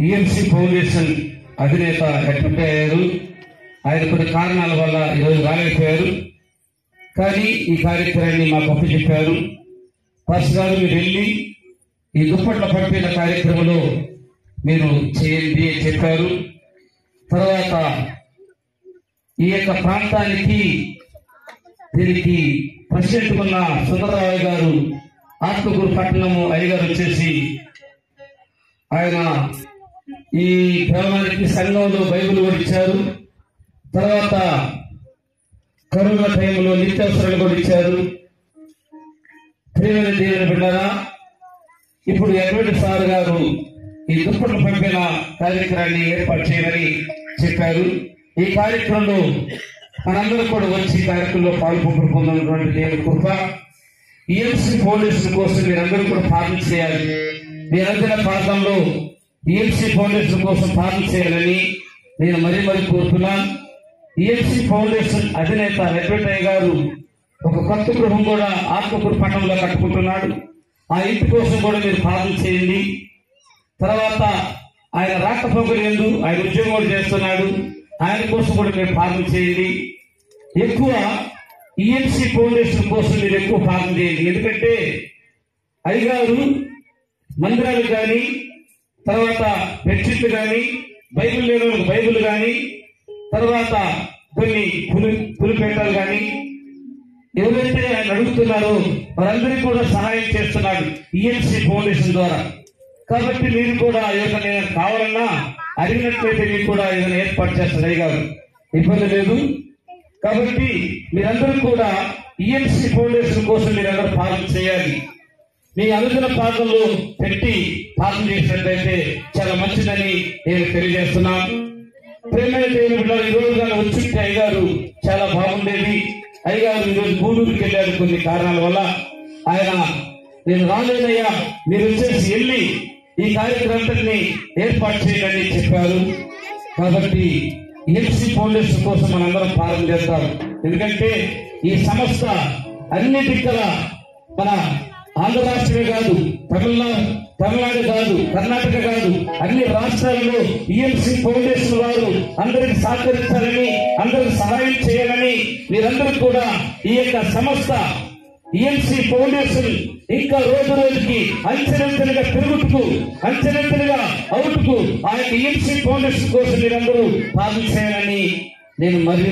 EMC foundation అధినేత ఎట్లుంటే అయ్యారు. ఆయన కొన్ని కారణాల వల్ల ఈరోజు రాలేకపోయారు. కానీ ఈ కార్యక్రమాన్ని మాకు అప్పచెప్పారు. పాస్టర్ గారు మీరు వెళ్ళి ఈ దుప్పట్ల పంపిన కార్యక్రమంలో మీరు చేయండి అని చెప్పారు. తర్వాత ఈ యొక్క ప్రాంతానికి దీనికి ప్రెసిడెంట్ ఉన్న సుందరరావు గారు ఆత్మకూరు పట్టణము అయ్యగారు వచ్చేసి ఆయన ఈ గ్రామానికి సంఘంలో బైబిల్ కూడా ఇచ్చారు. తర్వాత కరోనా టైంలో నిత్యావసరాలు కూడా ఇచ్చారు. ప్రియమైన దేవుని బిడ్డలారా, ఇప్పుడు ఎటువంటి సార్ గారు ఈ దుప్పట్లు పంపిన కార్యక్రమాన్ని ఏర్పాటు చేయమని చెప్పారు. ఈ కార్యక్రమంలో మనందరూ కూడా వచ్చి కార్యక్రమంలో పాల్పొందుకున్నటువంటి దేవుని కృప. ఈఎంసీ ఫౌండేషన్ కోసం మీరందరూ కూడా ప్రార్థన చేయాలి. మీరందరి ప్రాంతంలో ఈఎంసీ ఫౌండేషన్ కోసం ప్రార్థన చేయాలని నేను మరీ కోరుతున్నాను. ఈఎంసీ ఫౌండేషన్ అధినేత వెంకటయ్య గారు ఒక కొత్త గృహం కూడా ఆత్మకూరు పట్టణంలో కట్టుకుంటున్నాడు. ఆ ఇంటి కోసం కూడా మీరు ప్రార్థన చేయండి. తర్వాత ఆయన రాకపోకలు ఎందు ఆయన ఉద్యోగం కూడా చేస్తున్నాడు. ఆయన కోసం కూడా మీరు ప్రార్థన చేయండి. ఎక్కువ ఈఎంసీ ఫౌండేషన్ కోసం మీరు ఎక్కువ ప్రార్థన చేయండి. ఎందుకంటే అయ్యగారు మందిరాలు కానీ, తర్వాత బెడ్షీట్లు కానీ, బైబిల్ లేని బైబిల్ కానీ, తర్వాత కొన్ని పులిపేటలు కానీ ఎవరైతే ఆయన అడుగుతున్నారో వారందరికీ కూడా సహాయం చేస్తున్నాడు ఈఎంసీ ఫౌండేషన్ ద్వారా. కాబట్టి మీరు కూడా ఏదైనా కావాలన్నా అడిగినట్లయితే మీకు కూడా ఏదైనా ఏర్పాటు చేస్తారు అయ్యగారు, ఇబ్బంది లేదు. కాబట్టి మీరందరూ కూడా ఈఎంసీ ఫౌండేషన్ కోసం మీరందరూ ప్రార్థన చేయాలి. మీ అనుదిన ప్రార్థనలు పెట్టి ప్రార్థన చేసినట్లయితే చాలా మంచిదని నేను తెలియజేస్తున్నాను. ప్రేమైన దేవుని బిడ్డలు, ఈ రోజు కానీ వచ్చుంటే అయ్యగారు చాలా బాగుండేది. అయ్యగారు ఈరోజు గూడూరుకి వెళ్ళారు కొన్ని కారణాల వల్ల. ఆయన నేను రాలేదయ్యా, మీరు వచ్చేసి వెళ్ళి ఈ కార్యక్రమాన్ని ఏర్పాటు చేయాలని చెప్పారు. కాబట్టి ఈఎంసీ ఫౌండేషన్ కోసం మనందరం ప్రారంభం చేస్తాం. ఎందుకంటే ఈ సంస్థ అన్ని దిక్కల మన ఆంధ్ర రాష్ట్రమే కాదు, తమిళనాడు కాదు, కర్ణాటక కాదు, అన్ని రాష్ట్రాల్లో ఈఎంసీ ఫౌండేషన్ వారు అందరికి సహకరించాలని, అందరికి సహాయం చేయాలని మీరందరూ కూడా ఈ యొక్క సంస్థ ఈఎంసీ ఫౌండేషన్ ఇంకా రోజు రోజుకి అంచెలంచెలుగా పెరుగుతూ అంచెలంచెలుగా అవుతూ ఆ యొక్క ఈఎంసీ ఫౌండేషన్ కోసం మీరందరూ ప్రార్థన చేయాలని నేను మరీ